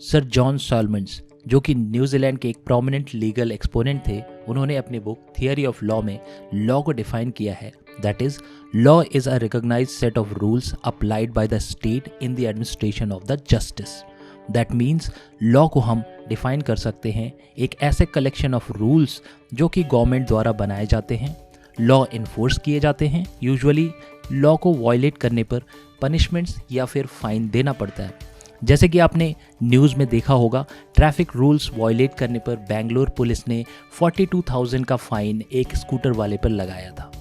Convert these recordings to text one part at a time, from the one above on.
Sir John सॉलमंस, जो कि New Zealand के एक प्रोमिनेंट लीगल एक्सपोनेंट थे, उन्होंने अपनी बुक थियरी ऑफ लॉ में लॉ को डिफाइन किया है। That is, law is a recognized set of rules applied by the state in the administration of the justice. That means law को हम define कर सकते हैं एक ऐसे कलेक्शन ऑफ रूल्स जो कि गवर्नमेंट द्वारा बनाए जाते हैं, लॉ इन्फोर्स किए जाते हैं। यूजुअली लॉ को वायलेट करने पर पनिशमेंट्स या फिर फाइन देना पड़ता है। जैसे कि आपने न्यूज़ में देखा होगा, ट्रैफिक रूल्स वायलेट करने पर बेंगलोर पुलिस ने 42,000 का फाइन एक स्कूटर वाले पर लगाया था।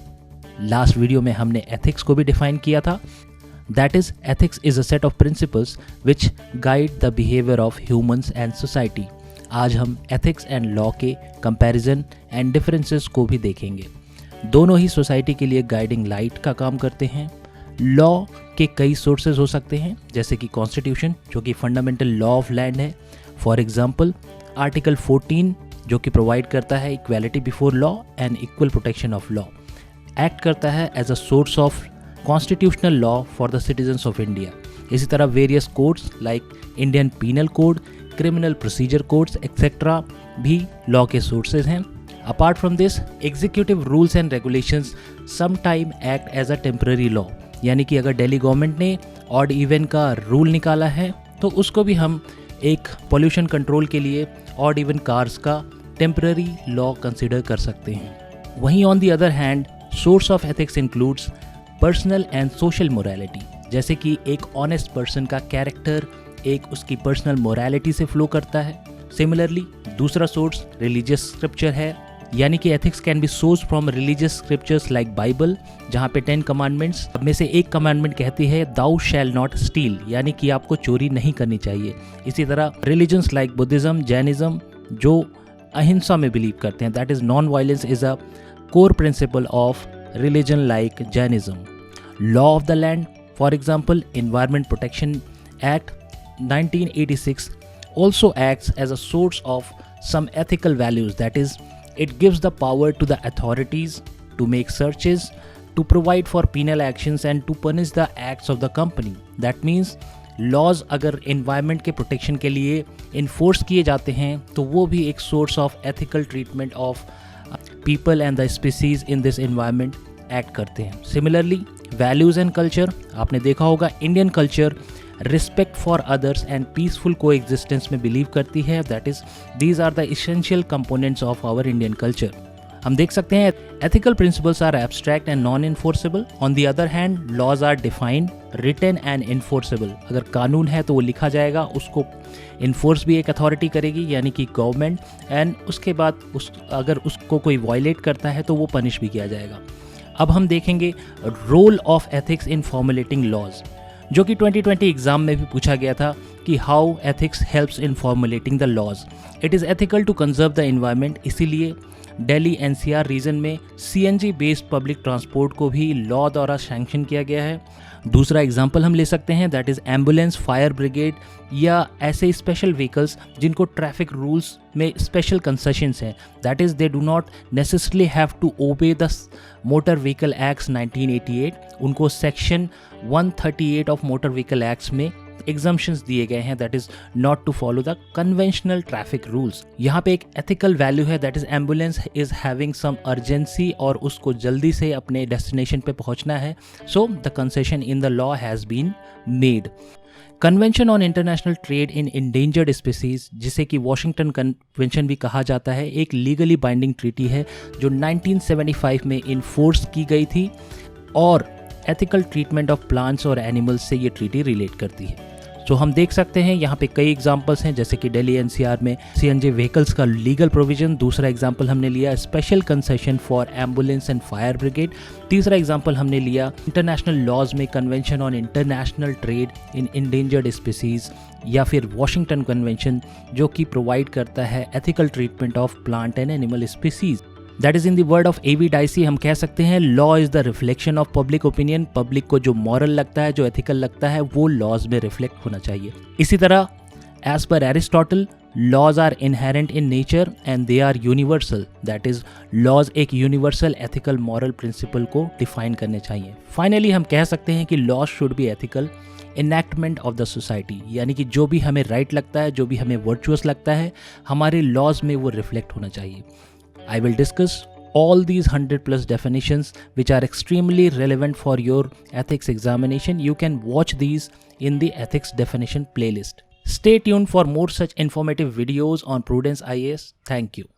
लास्ट वीडियो में हमने एथिक्स को भी डिफाइन किया था। That is, ethics is a set of principles which guide the behaviour of humans and society. आज हम एथिक्स एंड लॉ के कंपैरिजन एंड डिफरेंसेस को भी देखेंगे। दोनों ही सोसाइटी के लिए गाइडिंग लाइट का काम करते हैं। लॉ के कई सोर्सेज हो सकते हैं, जैसे कि कॉन्स्टिट्यूशन, जो कि फंडामेंटल लॉ ऑफ लैंड है। फॉर एग्जांपल, आर्टिकल 14 जो कि प्रोवाइड करता है equality before law and equal protection of law, act करता है as a source of constitutional law for the citizens of India. इसी तरह various codes like Indian penal code, criminal procedure codes etcetera भी law के sources हैं। Apart from this, executive rules and regulations sometime act as a temporary law, यानी कि अगर Delhi government ने odd even का रूल निकाला है तो उसको भी हम एक पोल्यूशन कंट्रोल के लिए ऑड इवन कार्स का टेम्पररी लॉ कंसिडर कर सकते हैं। वहीं on the other hand, source of ethics includes personal and social morality, जैसे कि एक ऑनेस्ट पर्सन का कैरेक्टर एक उसकी पर्सनल मोरालिटी से फ्लो करता है। सिमिलरली, दूसरा सोर्स रिलीजियस स्क्रिप्चर है, यानी कि ethics can be source from religious scriptures like Bible, जहाँ पे 10 कमांडमेंट्स में से एक कमांडमेंट कहती है दाउ शैल नॉट स्टील, यानी कि आपको चोरी नहीं करनी चाहिए। इसी तरह रिलीजन्स लाइक बुद्धिज्म, जैनिज्म, जो अहिंसा में बिलीव करते हैं, that is non violence is a core principle of religion like Jainism. Law of the land, for example, Environment Protection Act 1986 also acts as a source of some ethical values. That is, it gives the power to the authorities to make searches, to provide for penal actions and to punish the acts of the company. That means laws अगर environment के protection के लिए enforce किए जाते हैं तो वो भी एक source of ethical treatment of people and the species in this environment act करते हैं। सिमिलरली, वैल्यूज़ एंड कल्चर, आपने देखा होगा Indian culture respect for others and peaceful coexistence में बिलीव करती है। That is, these are the essential components of our Indian culture. हम देख सकते हैं ethical principles are abstract and non-enforceable. On the other hand, laws are defined, written and enforceable. अगर कानून है तो वो लिखा जाएगा, उसको इन्फोर्स भी एक अथॉरिटी करेगी, यानी कि गवर्नमेंट, एंड उसके बाद अगर उसको कोई वायलेट करता है तो वो पनिश भी किया जाएगा। अब हम देखेंगे role of ethics in formulating laws, जो कि 2020 एग्जाम में भी पूछा गया था कि how ethics helps in formulating the laws. It is ethical to conserve the environment, इसीलिए दिल्ली एनसीआर रीजन में सीएनजी बेस्ड पब्लिक ट्रांसपोर्ट को भी लॉ द्वारा सैंक्शन किया गया है। दूसरा एग्जांपल हम ले सकते हैं, that is ambulance, fire brigade या ऐसे स्पेशल व्हीकल्स जिनको ट्रैफिक रूल्स में स्पेशल कंसेशंस हैं। That is, they do not necessarily have to obey the motor vehicle acts 1988, उनको section 138 of motor vehicle acts में एग्जम्पशंस दिए गए हैं, that is not to follow the conventional traffic rules. यहाँ पे एक एथिकल वैल्यू है, that is ambulance is having some urgency और उसको जल्दी से अपने डेस्टिनेशन पे पहुंचना है, so the concession in the law has been made. Convention on international trade in endangered species, जिसे कि वॉशिंगटन कन्वेंशन भी कहा जाता है, एक लीगली बाइंडिंग ट्रीटी है जो 1975 में इन्फोर्स की गई थी और एथिकल ट्रीटमेंट ऑफ प्लांट्स और एनिमल्स से ये ट्रीटी रिलेट करती है। तो हम देख सकते हैं यहाँ पे कई एग्जांपल्स हैं, जैसे कि दिल्ली एनसीआर में सीएनजी व्हीकल्स का लीगल प्रोविजन। दूसरा एग्जांपल हमने लिया special concession for ambulance and fire brigade. तीसरा एग्जांपल हमने लिया इंटरनेशनल लॉज में convention on international trade in endangered species, या फिर वॉशिंगटन कन्वेंशन जो कि प्रोवाइड करता है ethical treatment of plant and animal species. That is in the word of A V Dicey, हम कह सकते हैं law is the reflection of public opinion. Public को जो मॉरल लगता है, जो एथिकल लगता है, वो लॉज में रिफ्लेक्ट होना चाहिए। इसी तरह as per Aristotle, laws are inherent in nature and they are universal. That is, laws एक यूनिवर्सल एथिकल मॉरल प्रिंसिपल को डिफाइन करने चाहिए। फाइनली हम कह सकते हैं कि laws should be ethical enactment of the society, यानी कि जो भी हमें राइट लगता है, जो भी हमें वर्चुअस लगता है, हमारे लॉज में वो रिफ्लेक्ट होना चाहिए। I will discuss all these 100+ definitions which are extremely relevant for your ethics examination. You can watch these in the ethics definition playlist. Stay tuned for more such informative videos on Prudence IAS. Thank you.